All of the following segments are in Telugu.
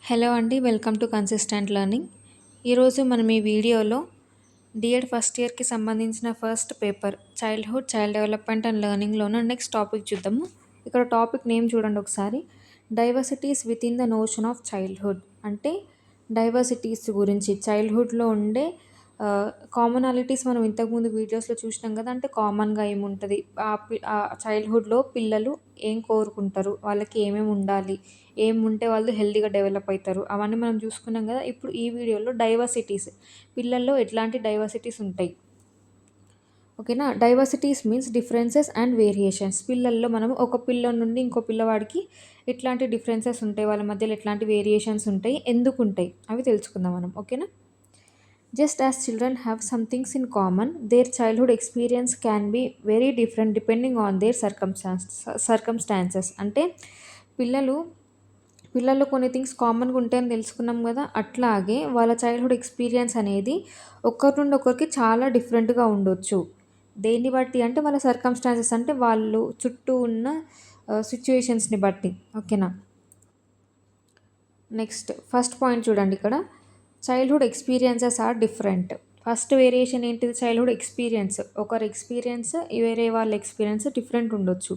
హలో అండి. Welcome to consistent learning. ఈరోజు మనం ఈ వీడియోలో డిఎడ్ ఫస్ట్ ఇయర్‌కి సంబంధించిన first paper childhood, child development and లెర్నింగ్‌లోన నెక్స్ట్ టాపిక్ చూద్దాము. ఇక్కడ టాపిక్ నేమ్ చూడండి ఒకసారి. Diversities within the notion of childhood. అంటే డైవర్సిటీస్ గురించి చైల్డ్‌హుడ్‌లో ఉండే కామనాలిటీస్ మనం ఇంతకుముందు వీడియోస్‌లో చూసినాం కదా! అంటే కామన్‌గా ఏముంటది? చైల్డ్‌హుడ్‌లో పిల్లలు ఏం కోరుకుంటారు? వాళ్ళకి ఏమేమి ఉండాలి? ఏముంటే వాళ్ళు హెల్తీగా డెవలప్ అయితారు? అవన్నీ మనం చూసుకున్నాం కదా! ఇప్పుడు ఈ వీడియోలో డైవర్సిటీస్ పిల్లల్లో ఎట్లాంటి డైవర్సిటీస్ ఉంటాయి? ఓకేనా? Diversities means differences and variations. పిల్లల్లో మనం ఒక పిల్లోడి నుండి ఇంకో పిల్లవాడికి ఎట్లాంటి డిఫరెన్సెస్ ఉంటాయి? వాళ్ళ మధ్యలో ఎట్లాంటి వేరియేషన్స్ ఉంటాయి? ఎందుకుంటాయి? అవి తెలుసుకుందాం మనం. ఓకేనా? Just as children have some things in common, their childhood experience can be very different depending on their circumstances. అంటే పిల్లలు పిల్లల్లో కొన్ని థింగ్స్ కామన్‌గా ఉంటాయని తెలుసుకున్నాం గదా! అట్లాగే వాళ్ళ చైల్డ్‌హుడ్ ఎక్స్‌పీరియన్స్ అనేది ఒకరి నుండి ఒకరికి చాలా డిఫరెంట్‌గా ఉండొచ్చు. దేన్ని బట్టి అంటే వాళ్ళ సర్కమ్‌స్టాన్సెస్ అంటే వాళ్ళు చుట్టూ ఉన్న సిట్యుయేషన్స్‌ని బట్టి. ఓకేనా? నెక్స్ట్ ఫస్ట్ పాయింట్ చూడండి ఇక్కడ. Childhood experiences are different. First variation ఏంటిది? Childhood experience. ఒకరి ఎక్స్‌పీరియన్స్ వేరే వాళ్ళ ఎక్స్‌పీరియన్స్ డిఫరెంట్ ఉండొచ్చు.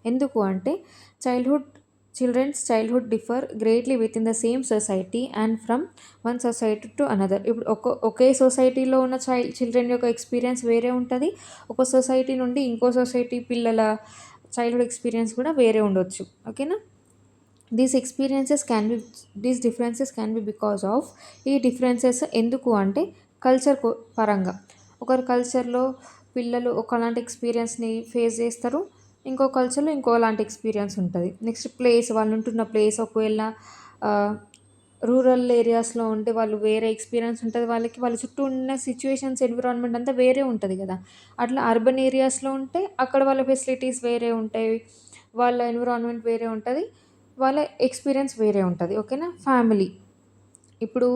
ఎందుకు అంటే childhood children's childhood differ greatly within the same society and from one society to another. ఇప్పుడు ఒకే సొసైటీలో ఉన్న చిల్డ్రన్ యొక్క ఎక్స్‌పీరియన్స్ వేరే ఉంటది. ఒక సొసైటీ నుండి ఇంకో సొసైటీ పిల్లల చైల్డ్‌హుడ్ ఎక్స్‌పీరియన్స్ కూడా వేరే ఉండొచ్చు. ఓకేనా? These experiences can be these differences can be because of ఈ డిఫరెన్సెస్ ఎందుకు అంటే కల్చర్ పరంగా. ఒకరి కల్చర్‌లో పిల్లలు ఒకలాంటి ఎక్స్‌పీరియన్స్‌ని ఫేస్ చేస్తారు. ఇంకో కల్చర్‌లో ఇంకోలాంటి ఎక్స్‌పీరియన్స్ ఉంటది. నెక్స్ట్ ప్లేస్ వాళ్ళు ఉంటున్న ప్లేస్ ఒకవేళ ఆహ్, రూరల్ ఏరియాస్‌లో ఉంటే వాళ్ళు వేరే ఎక్స్‌పీరియన్స్ ఉంటది వాళ్ళకి. వాళ్ళ చుట్టూ ఉన్న సిట్యుయేషన్స్, ఎన్విరాన్మెంట్ అంతా వేరే ఉంటది గదా! అట్లా అర్బన్ ఏరియాస్‌లో ఉంటే అక్కడ వాళ్ళ ఫెసిలిటీస్ వేరే ఉంటాయి. వాళ్ళ ఎన్విరాన్మెంట్ వేరే ఉంటది. వాళ్ళ ఎక్స్‌పీరియన్స్ వేరే ఉంటది. ఓకేనా? ఫ్యామిలీ. ఇప్పుడు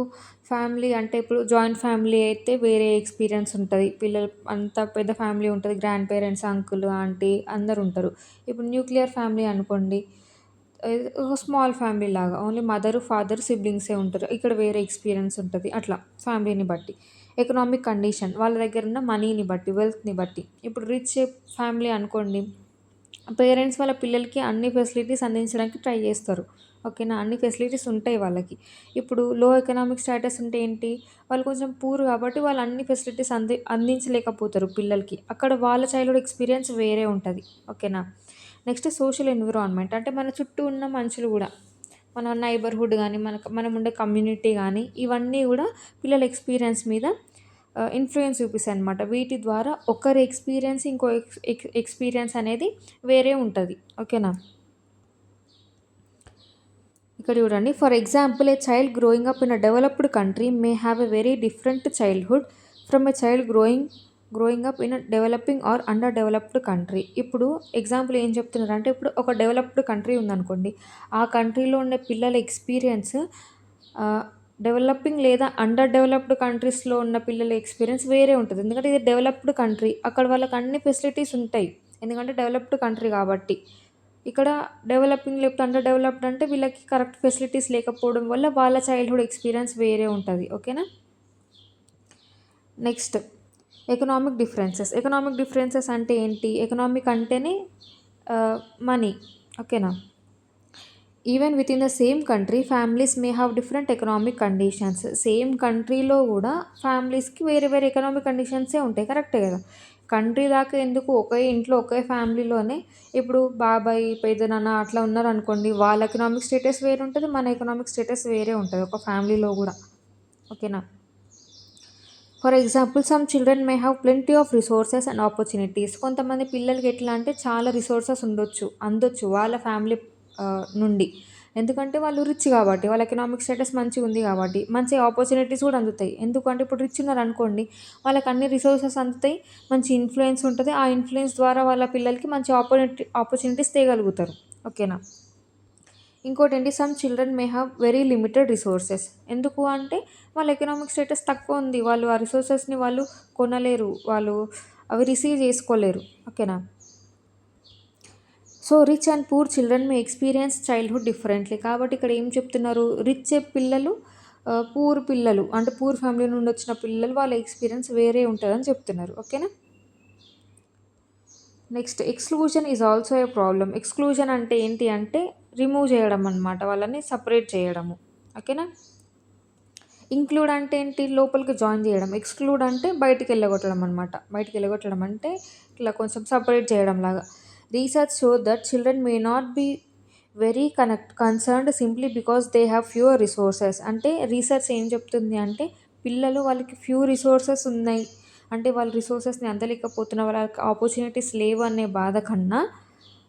ఫ్యామిలీ అంటే ఇప్పుడు జాయింట్ ఫ్యామిలీ అయితే వేరే ఎక్స్‌పీరియన్స్ ఉంటది. పిల్లలు అంతా పెద్ద ఫ్యామిలీ ఉంటది. గ్రాండ్ పేరెంట్స్, అంకుల్, ఆంటీ అందరుంటరు. ఇప్పుడు న్యూక్లియర్ ఫ్యామిలీ అనుకోండి. ఒక స్మాల్ ఫ్యామిలీ లాగా. ఓన్లీ మదరు, ఫాదర్, సిబ్లింగ్సే ఉంటారు. ఇక్కడ వేరే ఎక్స్‌పీరియన్స్ ఉంటది. అట్లా ఫ్యామిలీని బట్టి. ఎకనామిక్ కండిషన్ వాళ్ళ దగ్గరున్న మనీని బట్టి, వెల్త్‌ని బట్టి. ఇప్పుడు రిచ్ ఫ్యామిలీ అనుకోండి. పేరెంట్స్ వాళ్ళ పిల్లలకి అన్ని ఫెసిలిటీస్ అందించడానికి ట్రై చేస్తారు. ఓకేనా? అన్ని ఫెసిలిటీస్ ఉంటాయి వాళ్ళకి. ఇప్పుడు లో ఎకనామిక్ స్టేటస్ ఉంటే ఏంటి? వాళ్ళు కొంచెం పూర్ కాబట్టి వాళ్ళు అన్ని ఫెసిలిటీస్ అందించలేకపోతారు పిల్లలకి. అక్కడ వాళ్ళ చైల్డ్‌హుడ్ ఎక్స్‌పీరియన్స్ వేరే ఉంటది. ఓకేనా? నెక్స్ట్ సోషల్ ఎన్విరాన్మెంట్ అంటే మన చుట్టూ ఉన్న మనుషులు గూడా. మన నైబర్‌హుడ్ గాని, మనం ఉండే కమ్యూనిటీ గాని, ఇవన్నీ గూడా పిల్లల ఎక్స్‌పీరియన్స్ మీద ఇన్‌ఫ్లూయెన్స్ చూపిస్తాయనమాట. వీటి ద్వారా ఒకరి ఎక్స్‌పీరియన్స్ ఇంకో ఎక్స్‌పీరియన్స్ అనేది వేరే ఉంటది. ఓకేనా? ఇక్కడ చూడండి. For example a child growing up in a developed country may have a very different childhood from a child growing up in a developing or under developed country. ఇప్పుడు ఎగ్జాంపుల్ ఏం చెప్తున్నారంటే ఇప్పుడు ఒక డెవలప్డ్ కంట్రీ ఉందనుకోండి. ఆ కంట్రీలో ఉండే పిల్లల ఎక్స్‌పీరియన్స్ ఆహ్, డెవలపింగ్ లేదా అండర్ డెవలప్డ్ కంట్రీస్‌లో ఉన్న పిల్లల ఎక్స్‌పీరియన్స్ వేరే ఉంటది. ఎందుకంటే ఇది డెవలప్డ్ కంట్రీ. అక్కడ వాళ్ళకి అన్ని ఫెసిలిటీస్ ఉంటాయి. ఎందుకంటే డెవలప్డ్ కంట్రీ కాబట్టి. ఇక్కడ డెవలపింగ్ లేకపోతే అండర్ డెవలప్డ్ అంటే వీళ్ళకి కరెక్ట్ ఫెసిలిటీస్ లేకపోవడం వల్ల వాళ్ళ చైల్డ్‌హుడ్ ఎక్స్‌పీరియన్స్ వేరే ఉంటది. ఓకేనా? Next economic differences. Economic differences అంటే ఏంటి? ఎకనామిక్ అంటేనే మనీ. ఓకేనా? Even within the same country families May have different economic conditions. Same కంట్రీలో గూడా ఫ్యామిలీస్‌కి వేరే వేరే ఎకనామిక్ కండిషన్సే ఉంటాయి. కరెక్టే గదా! కంట్రీ దాకా ఎందుకు ఒకే ఇంట్లో ఒకే ఫ్యామిలీలోనే ఇప్పుడు బాబాయ్, పెదనాన్న అట్లా ఉన్నారనుకోండి. వాళ్ళ ఎకనామిక్ స్టేటస్ వేరే ఉంటది. మన ఎకనామిక్ స్టేటస్ వేరే ఉంటది. ఒక ఫ్యామిలీలో గూడా. ఓకేనా? For example some children may have plenty of resources and opportunities. కొంతమంది పిల్లలకి ఎట్లా అంటే చాలా రిసోర్సెస్ అందొచ్చు వాళ్ళ ఫ్యామిలీ నుండి. ఎందుకంటే వాళ్ళు రిచ్ కాబట్టి. వాళ్ళ ఎకనామిక్ స్టేటస్ మంచిగుంది కాబట్టి. మంచి ఆపర్చునిటీస్ కూడా అందుతాయి. ఎందుకంటే ఇప్పుడు రిచ్ ఉన్నారనుకోండి. వాళ్ళకి అన్ని రిసోర్సెస్ అందుతాయి. మంచి ఇన్‌ఫ్లూయెన్స్ ఉంటది. ఆ ఇన్‌ఫ్లూయెన్స్ ద్వారా వాళ్ళ పిల్లలకి మంచి ఆపర్చునిటీస్ తేగలుగుతారు. ఓకేనా? ఇంకోటేంటి some children may have very limited resources. ఎందుకు అంటే వాళ్ళ ఎకనామిక్ స్టేటస్ తక్కువుంది. వాళ్ళు ఆ రిసోర్సెస్‌ని వాళ్ళు కొనలేరు. వాళ్ళు అవి రిసీవ్ చేసుకోలేరు. ఓకేనా? So rich and poor children may experience childhood differently. కాబట్టి ఇక్కడ ఏం చెప్తున్నారు, రిచ్ పిల్లలు, పూర్ పిల్లలు అంటే పూర్ ఫ్యామిలీ నుండి వచ్చిన పిల్లలు వాళ్ళ ఎక్స్పీరియన్స్ వేరే ఉంటుందని చెప్తున్నారు. ఓకేనా. Next exclusion is also a problem. Exclusion అంటే ఏంటి అంటే రిమూవ్ చేయడం అనమాట, వాళ్ళని సపరేట్ చేయడము. ఓకేనా. ఇంక్లూడ్ అంటే ఏంటి, లోపలికి జాయిన్ చేయడం. ఎక్స్క్లూడ్ అంటే బయటికి వెళ్ళగొట్టడం అనమాట. బయటికి వెళ్ళగొట్టడం అంటే ఇట్లా కొంచెం సపరేట్ చేయడం లాగా. Research show that children may not be very concerned simply because they have fewer resources. అంటే రీసెర్చ్ ఏం చెప్తుంది అంటే పిల్లలు వాళ్ళకి ఫ్యూ రిసోర్సెస్ ఉన్నాయి అంటే వాళ్ళు రిసోర్సెస్ని అందలేకపోతున్న, వాళ్ళకి ఆపర్చునిటీస్ లేవు అనే బాధ కన్నా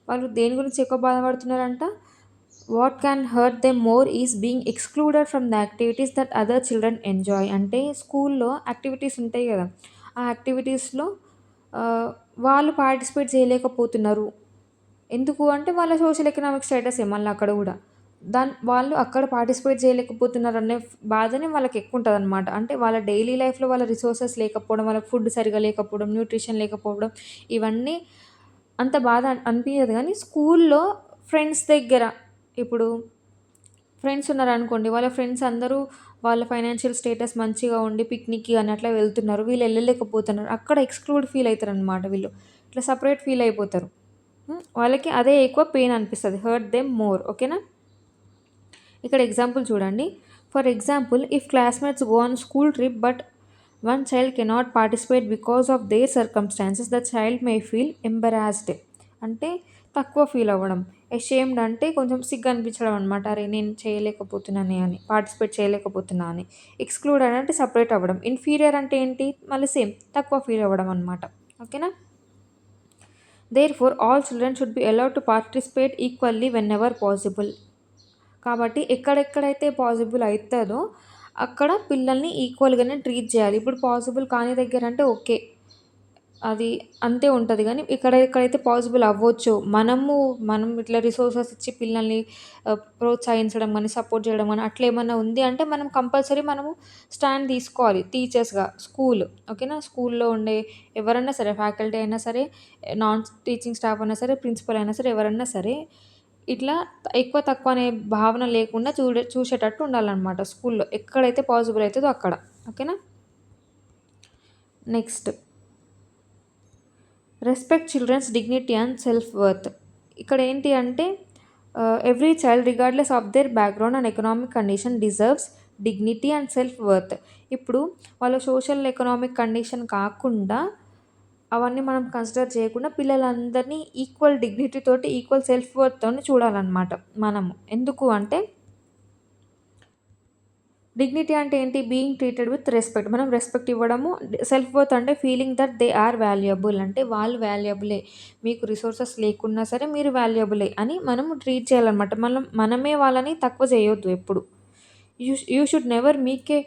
వాళ్ళు దేని గురించి ఎక్కువ బాధపడుతున్నారంట, what can hurt them more is being excluded from the activities that other children enjoy. అంటే స్కూల్లో యాక్టివిటీస్ ఉంటాయి కదా, ఆ యాక్టివిటీస్లో వాళ్ళు పార్టిసిపేట్ చేయలేకపోతున్నారు. ఎందుకు అంటే వాళ్ళ సోషల్ ఎకనామిక్ స్టేటసే మళ్ళీ అక్కడ కూడా వాళ్ళు అక్కడ పార్టిసిపేట్ చేయలేకపోతున్నారు అనే బాధనే వాళ్ళకి ఎక్కువ ఉంటుంది అనమాట. అంటే వాళ్ళ డైలీ లైఫ్లో వాళ్ళ రిసోర్సెస్ లేకపోవడం, వాళ్ళకి ఫుడ్ సరిగా లేకపోవడం, న్యూట్రిషన్ లేకపోవడం, ఇవన్నీ అంత బాధ అనిపించదు. కానీ స్కూల్లో ఫ్రెండ్స్ దగ్గర, ఇప్పుడు ఫ్రెండ్స్ ఉన్నారనుకోండి, వాళ్ళ ఫ్రెండ్స్ అందరూ వాళ్ళ ఫైనాన్షియల్ స్టేటస్ మంచిగా ఉండి పిక్నిక్‌కి అని అట్లా వెళ్తున్నారు. వీళ్ళు వెళ్ళలేకపోతున్నారు. అక్కడ ఎక్స్‌క్లూడ్ ఫీల్ అయితారనమాట వీళ్ళు. ఇట్లా సెపరేట్ ఫీల్ అయిపోతారు. వాళ్ళకి అదే ఎక్కువ పెయిన్ అనిపిస్తది. Hurt them more. ఓకేనా. ఇక్కడ ఎగ్జాంపుల్ చూడండి. For example, if classmates go on school trip but one child cannot participate because of their circumstances, the child may feel embarrassed. అంటే తక్కువ ఫీల్ అవ్వడం. అషేమ్డ్ అంటే కొంచెం సిగ్గు అనిపించడం అనమాట. అరే నేను చేయలేకపోతున్నానే అని, పార్టిసిపేట్ చేయలేకపోతున్నా అని. ఎక్స్‌క్లూడెడ్ అంటే సెపరేట్ అవ్వడం. ఇన్ఫీరియర్ అంటే ఏంటి, మళ్ళీ సేమ్ తక్కువ ఫీల్ అవ్వడం అనమాట. ఓకేనా. Therefore all children should be allowed to participate equally whenever possible. కాబట్టి ఎక్కడెక్కడైతే పాసిబుల్ అవుతుందో అక్కడ పిల్లల్ని ఈక్వల్గానే ట్రీట్ చేయాలి. ఇప్పుడు పాసిబుల్ కాని దగ్గర అంటే ఓకే, అది అంతే ఉంటుంది. కానీ ఎక్కడెక్కడైతే పాసిబుల్ అవ్వచ్చో మనం ఇట్లా రిసోర్సెస్ ఇచ్చి పిల్లల్ని ప్రోత్సహించడం కానీ, సపోర్ట్ చేయడం కానీ అట్లా ఏమన్నా ఉంది అంటే మనం కంపల్సరీ మనము స్టాండ్ తీసుకోవాలి టీచర్స్గా. ఓకేనా. స్కూల్లో ఉండే ఎవరైనా సరే, ఫ్యాకల్టీ అయినా సరే, నాన్ టీచింగ్ స్టాఫ్ అయినా సరే, ప్రిన్సిపల్ అయినా సరే, ఎవరైనా సరే ఇట్లా ఎక్కువ తక్కువ అనే భావన లేకుండా చూసేటట్టు ఉండాలన్నమాట స్కూల్లో. ఎక్కడైతే పాసిబుల్ అవుతుందో అక్కడ. ఓకేనా. Next, respect children's dignity and self worth. ఇక్కడ ఏంటి అంటే every child regardless of their background and economic condition deserves dignity and self worth. ఇప్పుడు వాళ్ళ సోషల్ ఎకనామిక్ కండిషన్ కాకుండా అవన్నీ మనం కన్సిడర్ చేయకుండా పిల్లలందరినీ ఈక్వల్ డిగ్నిటీ తోటి, ఈక్వల్ సెల్ఫ్ వర్త్‌తోని చూడాలన్నమాట మనము. ఎందుకు అంటే డిగ్నిటీ అంటే ఏంటి, బీయింగ్ ట్రీటెడ్ విత్ రెస్పెక్ట్. మనం రెస్పెక్ట్ ఇవ్వడము. సెల్ఫ్ వర్త్ అంటే feeling that they are valuable. అంటే వాళ్ళు వాల్యుయబులే, మీకు రిసోర్సెస్ లేకున్నా సరే మీరు వాల్యుయబులే అని మనము ట్రీట్ చేయాలన్నమాట. మనమే వాళ్ళని తక్కువ చేయొద్దు ఎప్పుడు. You should never make a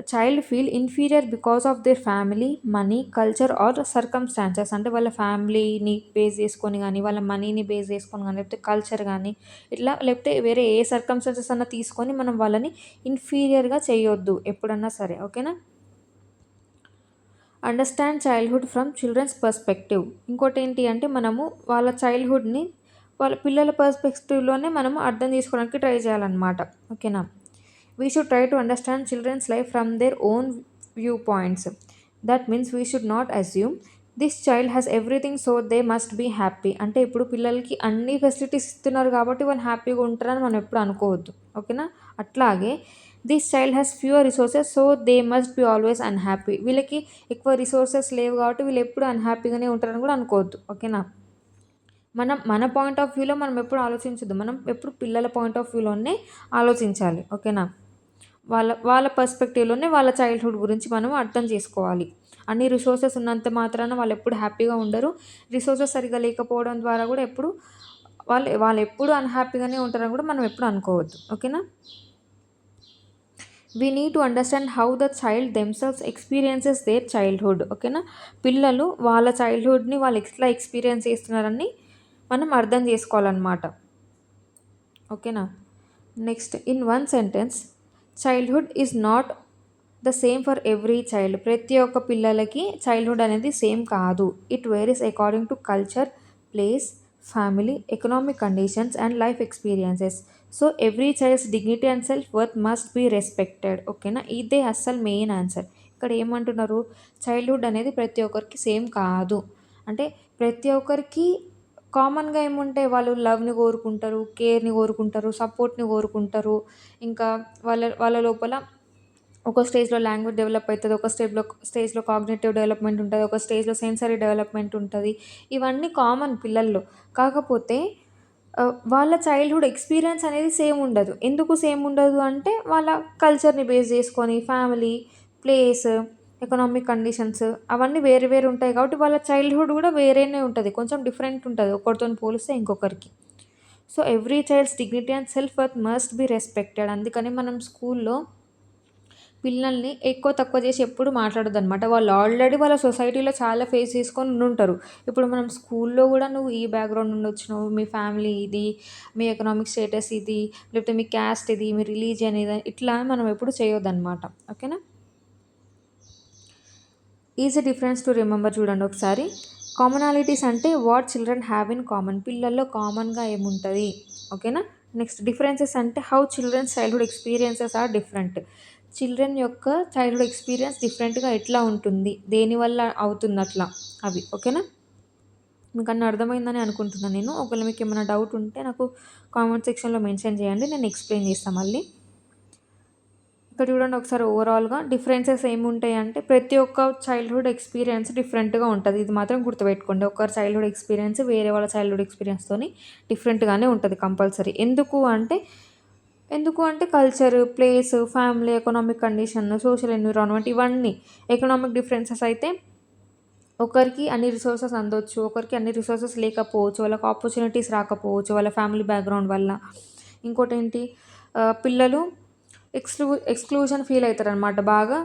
child feel inferior because of their family, money, culture or circumstances. అంటే వాళ్ళ ఫ్యామిలీని బేస్ చేసుకొని కానీ, వాళ్ళ మనీని బేస్ చేసుకొని కానీ, లేకపోతే కల్చర్ కానీ ఇట్లా, లేకపోతే వేరే ఏ సర్కమ్స్టాన్సెస్ అన్నా తీసుకొని మనం వాళ్ళని ఇన్ఫీరియర్గా చేయొద్దు ఎప్పుడన్నా సరే. ఓకేనా. Understand childhood from children's perspective. ఇంకోటి ఏంటి అంటే మనము వాళ్ళ చైల్డ్హుడ్ని వాళ్ళ పిల్లల పర్స్పెక్టివ్లోనే మనము అర్థం చేసుకోవడానికి ట్రై చేయాలన్నమాట. ఓకేనా. We should try to understand children's life from their own viewpoints. That means we should not assume this child has everything so they must be happy. అంటే ఇప్పుడు పిల్లలకి అన్ని ఫెసిలిటీస్ ఇస్తున్నారు కాబట్టి వాళ్ళు హ్యాపీగా ఉంటారని మనం ఎప్పుడు అనుకోవద్దు. ఓకేనా. అట్లాగే this child has fewer resources so they must be always unhappy. వీళ్ళకి ఎక్కువ రిసోర్సెస్ లేవు కాబట్టి వీళ్ళు ఎప్పుడు అన్హ్యాపీగానే ఉంటారని కూడా అనుకోవద్దు. ఓకేనా. మన పాయింట్ ఆఫ్ వ్యూలో మనం ఎప్పుడు ఆలోచించద్దు. మనం ఎప్పుడు పిల్లల పాయింట్ ఆఫ్ వ్యూలోనే ఆలోచించాలి. ఓకేనా. వాళ్ళ పర్స్పెక్టివ్లోనే వాళ్ళ చైల్డ్హుడ్ గురించి మనం అర్థం చేసుకోవాలి. అన్ని రిసోర్సెస్ ఉన్నంత మాత్రాన వాళ్ళు ఎప్పుడు హ్యాపీగా ఉండరు. రిసోర్సెస్ సరిగ్గా లేకపోవడం ద్వారా కూడా ఎప్పుడు వాళ్ళు ఎప్పుడు అన్హ్యాపీగానే ఉంటారని కూడా మనం ఎప్పుడు అనుకోవద్దు. ఓకేనా. We need to understand how the child themselves experiences their childhood. ఓకేనా. పిల్లలు వాళ్ళ చైల్డ్హుడ్ని వాళ్ళు ఎట్లా ఎక్స్పీరియన్స్ చేస్తున్నారని మనం అర్థం చేసుకోవాలన్నమాట. ఓకేనా. Next, in one sentence, childhood is not the same for every child. ప్రతి ఒక్క పిల్లలకి చైల్డ్హుడ్ అనేది సేమ్ కాదు. It varies according to culture, place, family, economic conditions and life experiences. So every child's dignity and self worth must be respected. ఓకేనా, ఇదే అస్సలు మెయిన్ ఆన్సర్. ఇక్కడ ఏమంటున్నారు, చైల్డ్హుడ్ అనేది ప్రతి ఒక్కరికి సేమ్ కాదు. అంటే ప్రతి ఒక్కరికి కామన్గా ఏముంటాయి, వాళ్ళు లవ్ని కోరుకుంటారు, కేర్ని కోరుకుంటారు, సపోర్ట్ని కోరుకుంటారు. ఇంకా వాళ్ళ వాళ్ళ లోపల ఒక స్టేజ్‌లో లాంగ్వేజ్ డెవలప్ అయితది. ఒక స్టేజ్‌లో కాగ్నిటివ్ డెవలప్‌మెంట్ ఉంటది. ఒక స్టేజ్‌లో సెన్సరీ డెవలప్‌మెంట్ ఉంటది. ఇవన్నీ కామన్ పిల్లల్లో. కాకపోతే వాళ్ళ చైల్డ్‌హుడ్ ఎక్స్‌పీరియన్స్ అనేది సేమ్ ఉండదు. ఎందుకు సేమ్ ఉండదు అంటే, వాళ్ళ కల్చర్‌ని బేస్ చేసుకొని ఫ్యామిలీ, ప్లేస్, ఎకనామిక్ కండిషన్స్ అవన్నీ వేరు వేరు ఉంటాయి కాబట్టి, వాళ్ళ చైల్డ్‌హుడ్ కూడా వేరేనే ఉంటది. కొంచెం డిఫరెంట్ ఉంటది ఒకరితోని పోలిస్తే ఇంకొకరికి. So, every child's dignity and self worth must be respected. అందుకని మనం స్కూల్‌లో పిల్లల్ని ఎక్కువ తక్కువ చేసి ఎప్పుడు మాట్లాడొద్దనమాట. వాళ్ళు ఆల్రెడీ వాళ్ళ సొసైటీలో చాలా ఫేస్ చేసుకొని ఉండుంటారు. ఇప్పుడు మనం స్కూల్లో గూడా నువ్వు ఈ బ్యాక్‌గ్రౌండ్ నుండి వచ్చినావు, మీ ఫ్యామిలీ ఇది, మీ ఎకనామిక్ స్టేటస్ ఇది, లేకపోతే మీ క్యాస్ట్ ఇది, మీ రిలీజియన్ ఇది, ఇట్లా మనం ఎప్పుడు చేయొద్దనమాట. ఓకేనా. ఈజీ డిఫరెన్స్ టు రిమెంబర్ చూడండి ఒకసారి. కామనాలిటీస్ అంటే what children have in common. పిల్లల్లో కామన్‌గా ఏముంటది. ఓకేనా. నెక్స్ట్ డిఫరెన్సెస్ అంటే how children's childhood experiences are different. Children యొక్క చైల్డ్‌హుడ్ ఎక్స్‌పీరియన్స్ డిఫరెంట్‌గా ఎట్లా ఉంటుంది, దేనివల్ల అవుతుందట్లా అవి. ఓకేనా. మీకన్నీ అర్థమైందని అనుకుంటున్నాను నేను. ఒకవేళ మీకేమైనా డౌట్ ఉంటే నాకు కామెంట్ సెక్షన్‌లో మెన్షన్ చేయండి. నేను ఎక్స్‌ప్లెయిన్ చేస్తా మళ్ళీ. ఇక్కడ చూడండి ఒకసారి ఓవరాల్‌గా డిఫరెన్సెస్ ఏముంటాయంటే, ప్రతి ఒక్క చైల్డ్‌హుడ్ ఎక్స్‌పీరియన్స్ డిఫరెంట్‌గా ఉంటది. ఇది మాత్రం గుర్తుపెట్టుకోండి. ఒకరి చైల్డ్‌హుడ్ ఎక్స్‌పీరియన్స్ వేరే వాళ్ళ చైల్డ్‌హుడ్ ఎక్స్‌పీరియన్స్‌తోని డిఫరెంట్‌గానే ఉంటది కంపల్సరీ. ఎందుకు అంటే culture, place, family, economic condition, social environment ఇవన్నీ. ఎకనామిక్ డిఫరెన్సెస్ అయితే ఒకరికి అన్ని రిసోర్సెస్ అందొచ్చు, ఒకరికి అన్ని రిసోర్సెస్ లేకపోవచ్చు, వాళ్ళకి ఆపర్చునిటీస్ రాకపోవచ్చు వాళ్ళ ఫ్యామిలీ బ్యాక్‌గ్రౌండ్ వల్ల. ఇంకోటేంటి, పిల్లలు ఎక్స్‌క్లూజన్ ఫీల్ అయితారనమాట బాగా.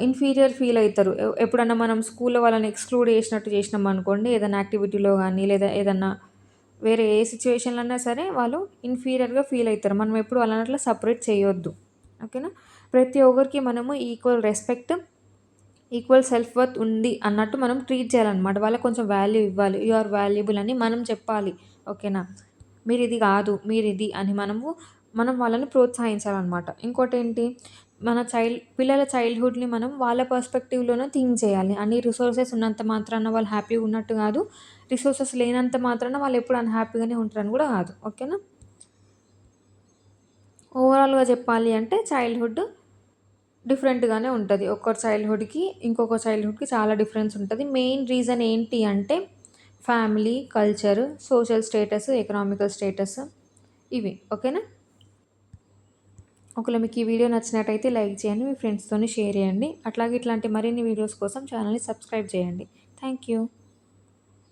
ఇన్ఫీరియర్ ఫీల్ అయితారు. ఎప్పుడన్నా మనం స్కూల్‌లో వాళ్ళని ఎక్స్‌క్లూడ్ చేసినట్టు చేసినామనుకోండి, ఏదైనా యాక్టివిటీలో గానీ, లేదా ఏదన్నా వేరే ఏ సిట్యుయేషన్‌లో అయినా సరే వాళ్ళు ఇన్ఫీరియర్‌గా ఫీల్ అయితారు. మనం ఎప్పుడు వాళ్ళని అట్లా సెపరేట్ చేయొద్దు. ఓకేనా. ప్రతి ఒక్కరికి మనము equal respect, equal self worth ఉంది అన్నట్టు మనం ట్రీట్ చేయాలనమాట. వాళ్ళకి కొంచెం వాల్యూ ఇవ్వాలి. యూ ఆర్ వాల్యుబుల్ అని మనం చెప్పాలి. ఓకేనా. మీరిది కాదు, మీరిది అని మనం వాళ్ళని ప్రోత్సహించాలనమాట. ఇంకోటేంటి, పిల్లల చైల్డ్‌హుడ్‌ని మనం వాళ్ళ పర్స్పెక్టివ్‌లోనే థింక్ చేయాలి. అన్ని రిసోర్సెస్ ఉన్నంత మాత్రాన వాళ్ళు హ్యాపీగా ఉన్నట్టు కాదు. రిసోర్సెస్ లేనంత మాత్రాన వాళ్ళు ఎప్పుడు అన్‌హ్యాపీగానే ఉంటారని కూడా కాదు. ఓకేనా. ఓవరాల్‌గా చెప్పాలి అంటే చైల్డ్‌హుడ్ డిఫరెంట్‌గానే ఉంటది. ఒక్కరి చైల్డ్‌హుడ్‌కి, ఇంకొక చైల్డ్‌హుడ్‌కి చాలా డిఫరెన్స్ ఉంటది. మెయిన్ రీజన్ ఏంటి అంటే family, culture, social status, economical status ఇవి. ఓకేనా. ఒకవేళ మీకు ఈ వీడియో నచ్చినట్టయితే లైక్ చేయండి. మీ ఫ్రెండ్స్‌తోని షేర్ చేయండి. అట్లాగే ఇట్లాంటి మరిన్ని వీడియోస్ కోసం ఛానల్‌ని సబ్స్క్రైబ్ చేయండి. Thank you.